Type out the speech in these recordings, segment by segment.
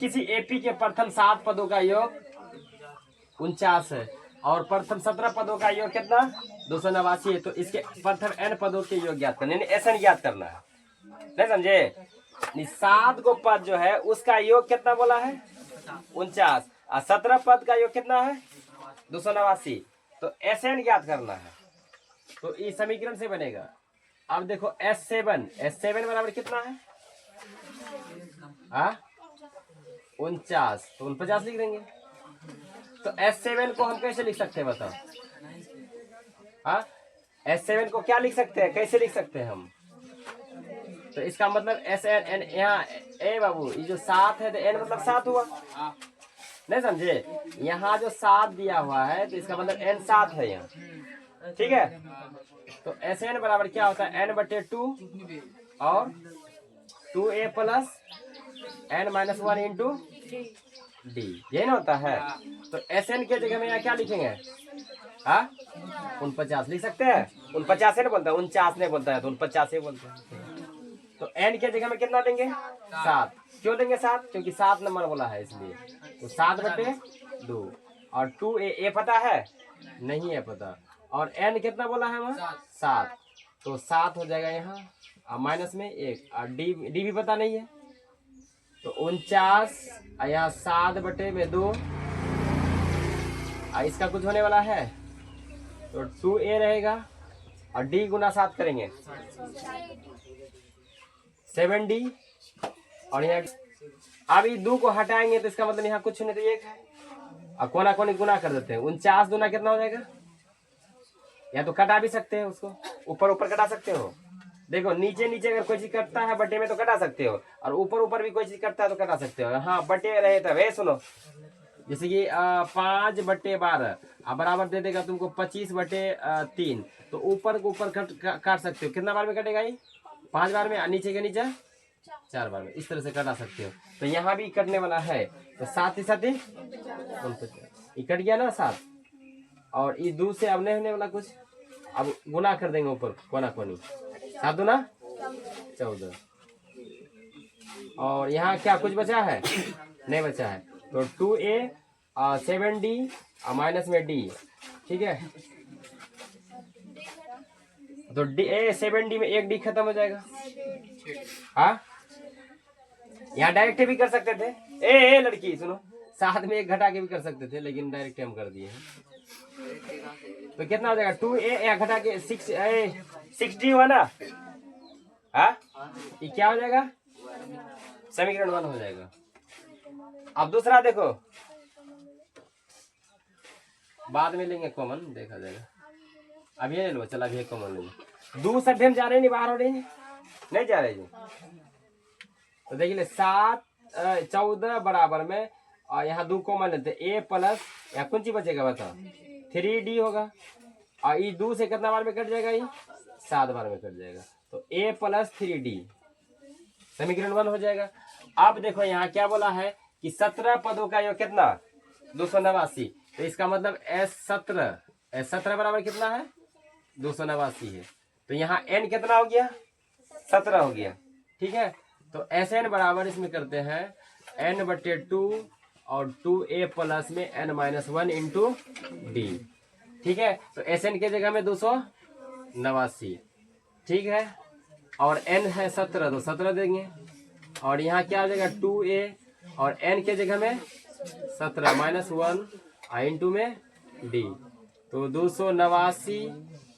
किसी एपी के प्रथम 7 पदों का योग 49 है और प्रथम 17 पदों का योग कितना 289 है। तो इसके प्रथम n पदों के योग ज्ञात करना, एसएन ज्ञात करना है। नहीं समझे? 7 गो पद जो है उसका योग कितना बोला है 49 और 17 पद का योग कितना है 289। तो एसएन ज्ञात करना है। तो इस समीकरण से बनेगा। अब देखो S7 बराबर कितना है 49, तो 49 लिख देंगे। तो S7 को हम कैसे लिख सकते हैं बताओ? S7 को क्या लिख सकते हैं, कैसे लिख सकते हैं हम? तो इसका मतलब SN यहाँ ए बाबू ये जो 7 है तो n मतलब 7 हुआ। नहीं समझे? यहाँ जो 7 दिया हुआ है तो इसका मतलब n 7 है यहाँ। ठीक है, तो SN बराबर क्या होता है n/2 और 2a plus n-1 into D, यही ना होता है। तो SN के जगह में यहाँ क्या लिखेंगे 49 लिख सकते हैं। 49 नहीं बोलता, 49 नहीं बोलता है तो 49 ही बोलते हैं। तो n के जगह में कितना देंगे 7। क्यों देंगे 7? क्योंकि 7 नंबर बोला है इसलिए। तो 7/2 और 2a पता है नहीं है पता, और n कितना बोला है वहाँ 7, तो 7 हो जाएगा यहाँ और माइनस में 1 और डी भी पता नहीं है। तो 49 यहाँ 7/2 और इसका कुछ होने वाला है तो 2a रहेगा और d गुना 7 करेंगे 7d और यहाँ अब ये 2 को हटाएंगे तो इसका मतलब यहाँ कुछ नहीं तो 1 है और कोना कोनी गुना कर देते हैं। 49 दूना कितना हो जाएगा? या तो कटा भी सकते हैं उसको, ऊपर ऊपर कटा सकते हो। देखो नीचे नीचे अगर कोई चीज कटता है बटे में तो कटा सकते हो, और ऊपर ऊपर भी कोई चीज कटता है तो कटा सकते हो। हाँ बटे रहे तब है। सुनो जैसे कि 5/12 बराबर दे देगा तुमको 25/3, तो ऊपर को ऊपर काट सकते हो। कितना बार में कटेगा ये? 5 बार में, नीचे के नीचे 4 बार में, इस तरह से कटा सकते हो। तो यहाँ भी कटने वाला है तो 7 ही 7 ये कट गया ना 7, और इस 2 से अब नहीं होने वाला कुछ, अब गुना कर देंगे ऊपर कोना कोनी। 7 दूना 14 और यहाँ क्या कुछ बचा है? नहीं बचा है। तो 2a 7d और माइनस में d। ठीक है, तो d 7d में 1 d खत्म हो जाएगा। यहाँ डायरेक्ट भी कर सकते थे। ए लड़की सुनो, साथ में 1 घटा के भी कर सकते थे लेकिन डायरेक्ट हम कर दिए हैं। तो कितना हो जाएगा 2a घटा के 6d हुआ ना। ये क्या हो जाएगा समीकरण 1 हो जाएगा। अब दूसरा देखो, बाद में लेंगे कॉमन, देखा जाएगा। अब ये ले लो, चला अभी कॉमन ले लो। 2 सड्ढे हम जा रहे नहीं, बाहर हो रहे नहीं जा रहे जी। तो देखिए 7 14 बराबर में और यहाँ 2 कॉमन लेते, a प्लस यहाँ कौन सी बचेगा बताओ 3d होगा, और ये 2 से कितना बार में कट जाएगा? ये 7 बार में कट जाएगा। तो a प्लस 3d समीकरण 1 हो जाएगा। अब देखो यहाँ क्या बोला है कि 17 पदों का योग कितना 289। तो इसका मतलब S17 बराबर कितना है 289 है। तो यहाँ n कितना हो गया 17 हो गया। ठीक है, तो Sn बराबर इसमें करते हैं n/2 और 2a प्लस में n-1 इंटू डी। ठीक है, तो Sn के जगह में 289। ठीक है, और n है 17 तो 17 देंगे, और यहाँ क्या हो जाएगा 2a और n के जगह में 17 -1 इंटू में d। तो 289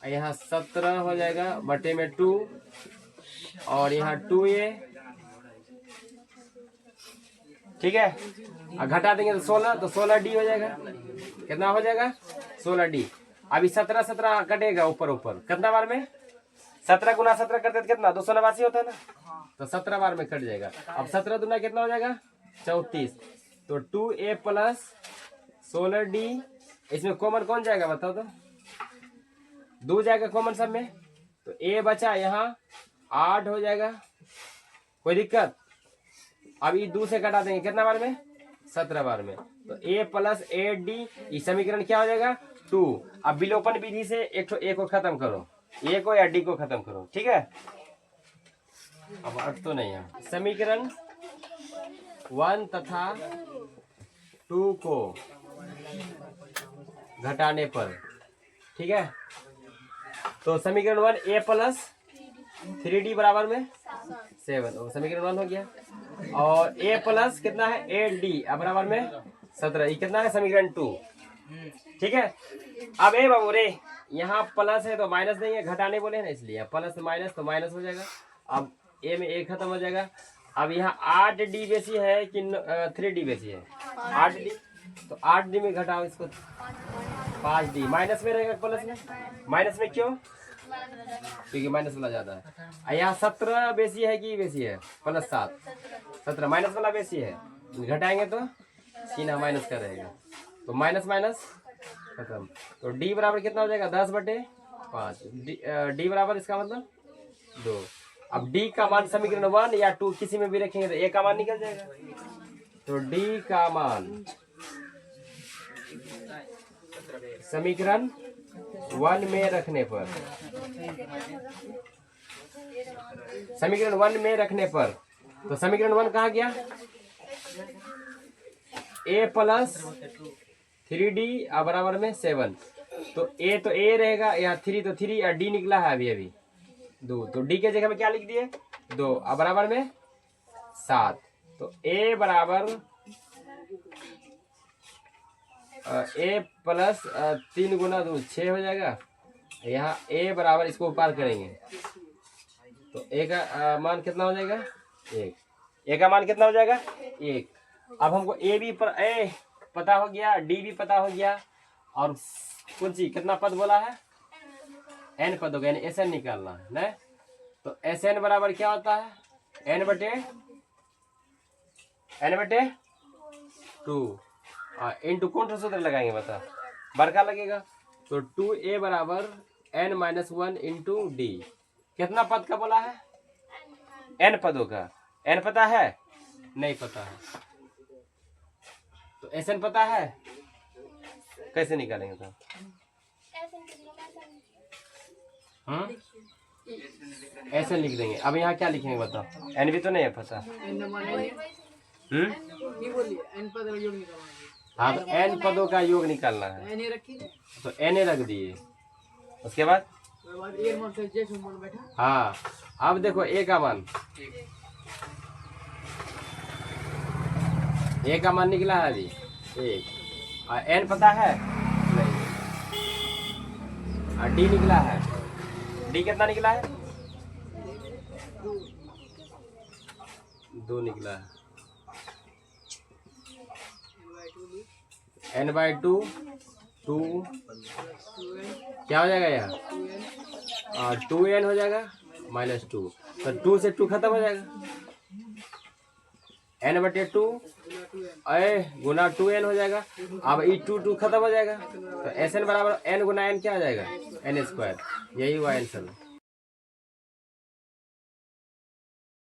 यहाँ 17 हो जाएगा बटे में 2 और यहाँ 2a। ठीक है, और घटा देंगे तो 16, तो 16d हो जाएगा। कितना हो जाएगा 16d। अभी 17 कटेगा ऊपर ऊपर कितना बार में 17 गुना 17 करते तो कितना 289 होता है ना, तो 17 बार में कट जाएगा। अब 17 दूना कितना हो जाएगा 34। तो 2a प्लस 16d, इसमें कॉमन कौन जाएगा बताओ तो? 2 जाएगा कॉमन सब में, तो a बचा यहाँ 8 हो जाएगा। कोई दिक्कत? अब ये 2 से घटा देंगे कितना बार में 17 बार में, तो a प्लस 8d ये समीकरण क्या हो जाएगा 2। अब विलोपन विधि से एक को खत्म करो, a को या d को खत्म करो। ठीक है, अब अर्थ तो नहीं है। समीकरण 1 तथा 2 को घटाने पर, ठीक है। तो समीकरण 1 a प्लस 3d बराबर में 7, समीकरण 1 हो गया। और a प्लस कितना है 8d बराबर में 17, ये कितना है समीकरण 2, ठीक है। अब ए बाबू रे यहाँ प्लस है तो माइनस नहीं है, घटाने बोले हैं ना, इसलिए प्लस माइनस तो माइनस हो जाएगा। अब ए में ए खत्म हो जाएगा। अब यहाँ 8d बेसी है कि 3d बेसी है, 8d, तो 8d में घटाओ इसको 5d, माइनस में रहेगा प्लस में, माइनस में क्यों, क्योंकि माइनस वाला ज्यादा है। यहाँ 17 बेसी है कि बेसी है, प्लस 7, 17 माइनस वाला बेसी है, घटाएंगे तो सीना माइनस का रहेगा, तो माइनस माइनस खत्म। तो d बराबर कितना हो जाएगा 10/5, d बराबर इसका मतलब 2। अब d का मान समीकरण 1 या 2 किसी में भी रखेंगे तो a का मान निकल जाएगा। तो d का मान समीकरण 1 में रखने पर, समीकरण 1 में रखने पर, तो समीकरण 1 कहाँ गया, a प्लस 3d बराबर में 7, तो a रहेगा, यहाँ 3 तो 3 और d निकला है अभी अभी 2, तो d के जगह में क्या लिख दिए 2 बराबर में 7। तो a बराबर a प्लस 3 गुना 2 6 हो जाएगा। यहाँ a बराबर इसको पार करेंगे तो a का मान कितना हो जाएगा 1, a का मान कितना हो जाएगा 1। अब हमको a भी पता हो गया, d भी पता हो गया, और कौन सी कितना पद बोला है n पद हो गया, यानी Sn निकालना है ना। तो Sn बराबर क्या होता है n बटे 2 इंटू कौन सा सूत्र लगाएंगे बता, बड़का लगेगा। तो 2a बराबर n-1 इंटू d, कितना पद का बोला है n पदों का, n पता है नहीं पता है, तो Sn पता है, कैसे निकालेंगे तो ऐसे लिख देंगे। अब यहाँ क्या लिखेंगे बताओ, n भी तो नहीं है पता, हाँ तो n पदों का योग निकालना है, तो n रख दिए, उसके बाद हाँ। अब देखो a का मान, a का मान निकला है अभी 1, और n पता है नहीं, और d निकला है, d कितना निकला है 2 निकला है, n/2 2 क्या हो जाएगा यहाँ, और 2n हो जाएगा -2, तो 2 से 2 खत्म हो जाएगा, n/2 गुना 2n हो जाएगा। अब ये 2 खत्म हो जाएगा, तो Sn बराबर n गुना n क्या हो जाएगा n², यही हुआ आंसर।